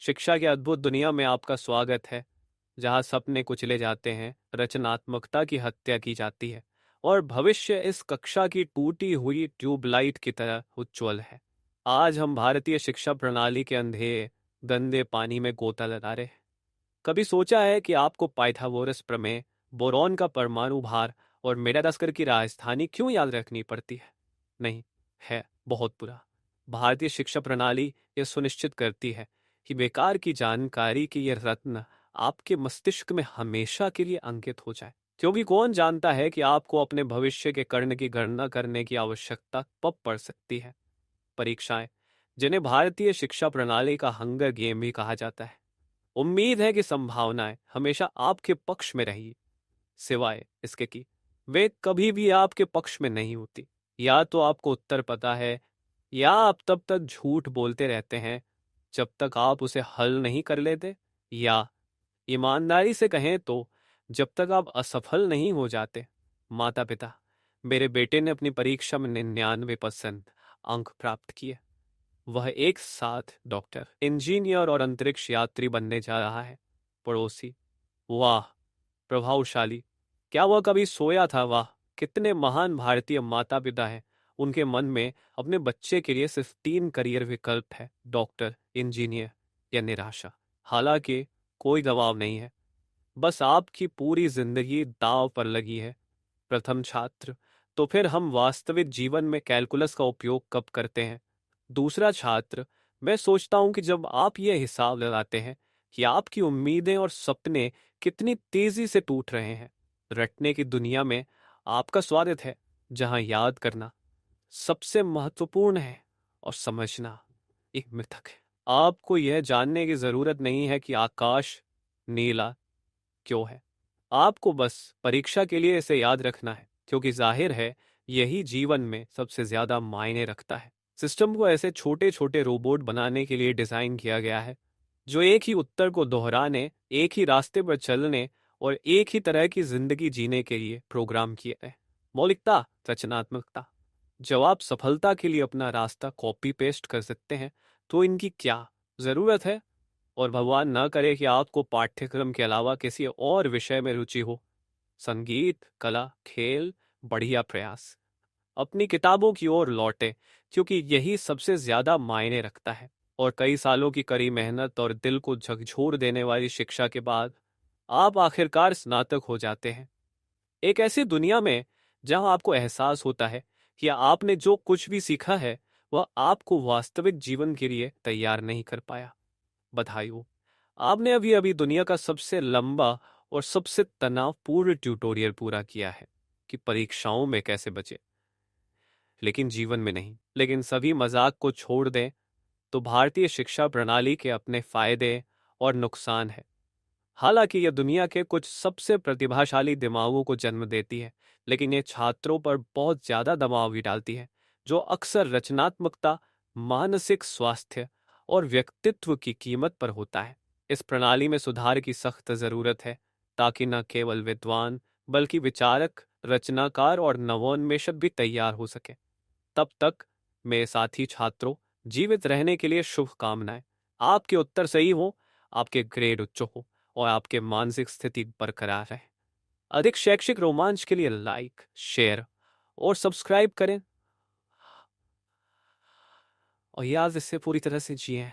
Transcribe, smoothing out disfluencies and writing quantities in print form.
शिक्षा की अद्भुत दुनिया में आपका स्वागत है, जहां सपने कुचले जाते हैं, रचनात्मकता की हत्या की जाती है और भविष्य इस कक्षा की टूटी हुई ट्यूबलाइट की तरह उज्ज्वल है। आज हम भारतीय शिक्षा प्रणाली के अंधेरे गंदे पानी में गोता लगा रहे हैं। कभी सोचा है कि आपको पाइथागोरस प्रमेय, बोरॉन का परमाणु भार और मेडागास्कर की राजधानी क्यों याद रखनी पड़ती है? नहीं, है बहुत बुरा। भारतीय शिक्षा प्रणाली यह सुनिश्चित करती है कि बेकार की जानकारी की यह रत्न आपके मस्तिष्क में हमेशा के लिए अंकित हो जाए, क्योंकि कौन जानता है कि आपको अपने भविष्य के कर्ण की गणना करने की आवश्यकता कब पड़ सकती है। परीक्षाएं, जिन्हें भारतीय शिक्षा प्रणाली का हंगर गेम भी कहा जाता है, उम्मीद है कि संभावनाएं हमेशा आपके पक्ष में रही, सिवाय इसके कि वे कभी भी आपके पक्ष में नहीं होती। या तो आपको उत्तर पता है, या आप तब तक झूठ बोलते रहते हैं जब तक आप उसे हल नहीं कर लेते, या ईमानदारी से कहें तो जब तक आप असफल नहीं हो जाते। माता पिता, मेरे बेटे ने अपनी परीक्षा में 99% अंक प्राप्त किए। वह एक साथ डॉक्टर, इंजीनियर और अंतरिक्ष यात्री बनने जा रहा है। पड़ोसी, वाह, प्रभावशाली। क्या वह कभी सोया था? वाह, कितने महान भारतीय माता पिता हैं। उनके मन में अपने बच्चे के लिए सिर्फ 3 करियर विकल्प है: डॉक्टर, इंजीनियर या निराशा। हालांकि कोई दबाव नहीं है, बस आपकी पूरी जिंदगी दांव पर लगी है। प्रथम छात्र, तो फिर हम वास्तविक जीवन में कैलकुलस का उपयोग कब करते हैं? दूसरा छात्र, मैं सोचता हूं कि जब आप ये हिसाब लगाते हैं कि आपकी उम्मीदें और सपने कितनी तेजी से टूट रहे हैं। रटने की दुनिया में आपका स्वागत है, जहां याद करना सबसे महत्वपूर्ण है और समझना एक मिथक है। आपको यह जानने की जरूरत नहीं है कि आकाश नीला क्यों है। आपको बस परीक्षा के लिए इसे याद रखना है, क्योंकि जाहिर है यही जीवन में सबसे ज्यादा मायने रखता है। सिस्टम को ऐसे छोटे छोटे रोबोट बनाने के लिए डिजाइन किया गया है, जो एक ही उत्तर को दोहराने, एक ही रास्ते पर चलने और एक ही तरह की जिंदगी जीने के लिए प्रोग्राम किए गए। मौलिकता, रचनात्मकता। जब आप सफलता के लिए अपना रास्ता कॉपी पेस्ट कर सकते हैं, तो इनकी क्या जरूरत है? और भगवान ना करे कि आपको पाठ्यक्रम के अलावा किसी और विषय में रुचि हो। संगीत, कला, खेल, बढ़िया प्रयास। अपनी किताबों की ओर लौटे, क्योंकि यही सबसे ज्यादा मायने रखता है। और कई सालों की कड़ी मेहनत और दिल को झकझोर देने वाली शिक्षा के बाद आप आखिरकार स्नातक हो जाते हैं, एक ऐसी दुनिया में जहां आपको एहसास होता है कि आपने जो कुछ भी सीखा है वह आपको वास्तविक जीवन के लिए तैयार नहीं कर पाया। बधाई हो, आपने अभी अभी दुनिया का सबसे लंबा और सबसे तनावपूर्ण ट्यूटोरियल पूरा किया है कि परीक्षाओं में कैसे बचे, लेकिन जीवन में नहीं। लेकिन सभी मजाक को छोड़ दें तो भारतीय शिक्षा प्रणाली के अपने फायदे और नुकसान हैं। हालांकि यह दुनिया के कुछ सबसे प्रतिभाशाली दिमागों को जन्म देती है, लेकिन ये छात्रों पर बहुत ज्यादा दबाव भी डालती है, जो अक्सर रचनात्मकता, मानसिक स्वास्थ्य और व्यक्तित्व की कीमत पर होता है। इस प्रणाली में सुधार की सख्त जरूरत है, ताकि न केवल विद्वान बल्कि विचारक, रचनाकार और नवोन्मेषक भी तैयार हो सके। तब तक मेरे साथी छात्रों, जीवित रहने के लिए शुभकामनाएं। आपके उत्तर सही हो, आपके ग्रेड उच्च हो और आपके मानसिक स्थिति बरकरार रहे। अधिक शैक्षिक रोमांच के लिए लाइक, शेयर और सब्सक्राइब करें, और याद इससे पूरी तरह से जिएं।